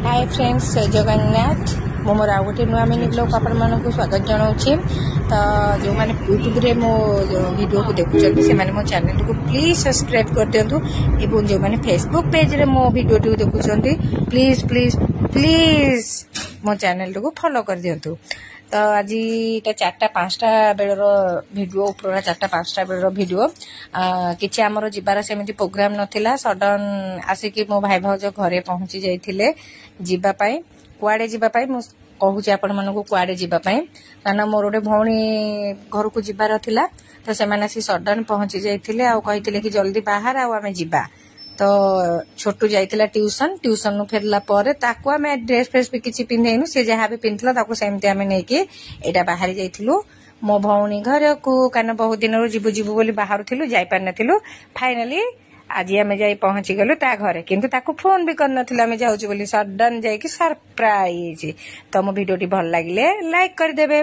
Hi friends जय जगन्नाथ मो मोर आ गोटे नुआ मिनी ब्लॉग आपण मानक स्वागत जनाऊँ तो जो मैंने यूट्यूब रे मो वीडियो को देखुं से मो चैनल को प्लीज सब्सक्राइब कर दिंतु एवं जो मैंने फेसबुक पेज रे मो वीडियो टी देखुं प्लीज प्लीज प्लीज मो चैनल को फॉलो कर दिंतु। तो आज इटा 4टा-5टा बेलर भिडियो उपरा 4टा-5टा बेलर भिडियो किछि हमरो जिबार सेमिति प्रोग्राम नथिला सडन आसिकी मो भाई भाउज घरे पहुंची जाइथिले जिबा पई कुआडे जिबा पई मु कहूची आपण मानको कुआडे जिबा पई काना मोर ओटे भौणी घर को जिबार थिला तो से माने सी सडन पहुंची जाइथिले आ कहिथिले कि जल्दी बाहर आ हमें जिबा तो छोटू जाइथिला ट्यूशन नु फेरला परे ताको हमें ड्रेस फ्रेस भी किछि पिन्हेनु से जहा भी पिन्थला ताको सेमते हमें नै कि एटा बाहर जाइथिलु मो भौणी घर को काना बहुत दिन रो जिबु बोली बाहर थिलु जाई पार नथिलु फाइनली आज हमें जाई पहुंची गलु ता घरे किंतु ताको फोन भी कर नथिला हमें जाउची बोली सडन जाई कि सरप्राइज। तो मो वीडियो टी भल लागिले लाइक कर देबे।